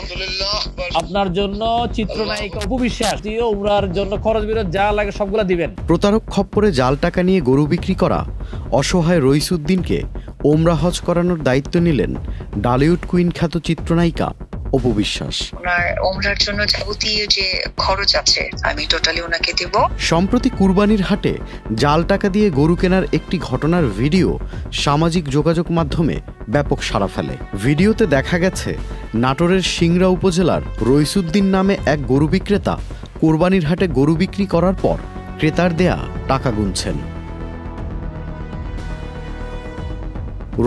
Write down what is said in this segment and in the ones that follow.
আলহামদুলিল্লাহ। আপনার জন্য চিত্রনায়িকা অপু বিশ্বাস উমরার জন্য খরচ বিরোধ যা লাগে সবগুলা দিবেন। প্রতারক খপ্পরে জাল টাকা নিয়ে গরু বিক্রি করা অসহায় রইসুদ্দিনকে ওমরা হজ করানোর দায়িত্ব নিলেন ডালিউড কুইন খ্যাত চিত্রনায়িকা অপু বিশ্বাস। ওনার ওমরার জন্য যাবতীয় যে খরচ আছে আমি টোটালি ওনাকে দেব। সম্প্রতি কুরবানির হাটে জাল টাকা দিয়ে গরু কেনার একটি ঘটনার ভিডিও সামাজিক যোগাযোগ মাধ্যমে ব্যাপক সাড়া ফেলে। ভিডিওতে দেখা গেছে নাটোরের সিংড়া উপজেলার রইসুদ্দিন নামে এক গরু বিক্রেতা কুরবানির হাটে গরু বিক্রি করার পর ক্রেতার দেয়া টাকা গুনছেন।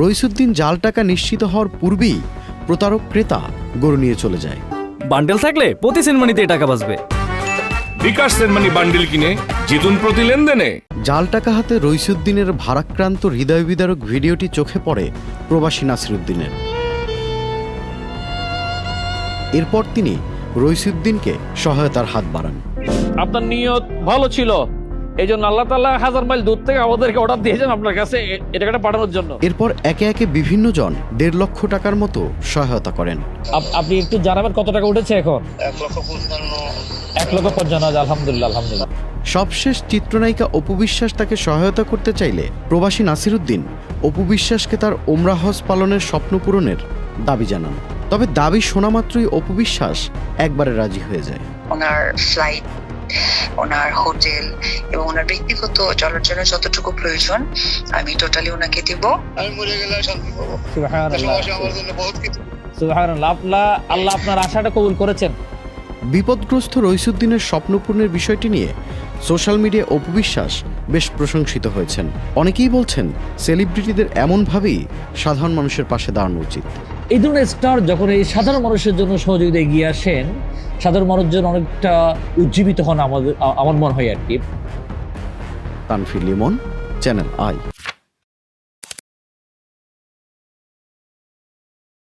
রইসুদ্দিন জাল টাকা নিশ্চিত হওয়ার পূর্বেই প্রতারক ক্রেতা গরু নিয়ে চলে যায়। বান্ডেল থাকলে প্রতি সেনমানিতে টাকা বাঁচবে। বিকাশ সেনমানি বান্ডিল কিনে জিতুন প্রতি লেনদেনে। জাল টাকা হাতে রইসুদ্দিনের ভারাক্রান্ত হৃদয় বিদারক ভিডিওটি চোখে পড়ে প্রবাসী নাসিরুদ্দিনের। এরপর তিনি রইসুদ্দিনকে সহায়তার হাত বাড়ান। আপনার নিয়ত ভালো ছিল, এই জন্য আল্লাহ তাআলা 1000 মাইল দূর থেকে আমাদেরকে অর্ডার দিয়েছেন আপনার কাছে এই টাকাটা পাঠানোর জন্য। এরপর একে একে বিভিন্ন জন 1.5 লক্ষ টাকার মতো সহায়তা করেন। আপনি একটু জানাবেন কত টাকা উঠেছে এখন? 1,55,000। আলহামদুলিল্লাহ আলহামদুলিল্লাহ। সবশেষ চিত্রনায়িকা অপু বিশ্বাস তাকে সহায়তা করতে চাইলে প্রবাসী নাসিরুদ্দিন অপু বিশ্বাসকে তার ওমরা হজ পালনের স্বপ্ন পূরণের দাবি জানান। তবে দাবি শোনা মাত্রই অপু বিশ্বাস একবারে রাজি হয়ে যায়। ওনার ফ্লাইট, ওনার হোটেল এবং ওনার ব্যক্তিগত চলার জন্য যতটুকু প্রয়োজন আমি টোটালি ওনাকে দেব। আমি মরে গেলে শান্তি পাবো। সুবহানাল্লাহ সমাজে আমার জন্য বহুত কিছু। সুবহানাল্লাহ। আল্লাহ আপনার আশাটা কবুল করেছেন। বিপদগ্রস্ত রইসুদ্দিনের স্বপ্নপূর্ণের বিষয়টি নিয়ে সোশ্যাল মিডিয়ায় অপু বিশ্বাস বেশ প্রশংসিত হয়েছেন। অনেকেই বলছেন সেলিব্রিটিদের এমনভাবেই সাধারণ মানুষের পাশে দাঁড়ানো উচিত। এই ধরনের স্টার যখন এই সাধারণ মানুষের জন্য সহযোগিতা এগিয়ে আসেন, সাধারণ মানুষজন অনেকটা উজ্জীবিত হন আমার মনে হয় আর কি। Tanfir Limon, channel I.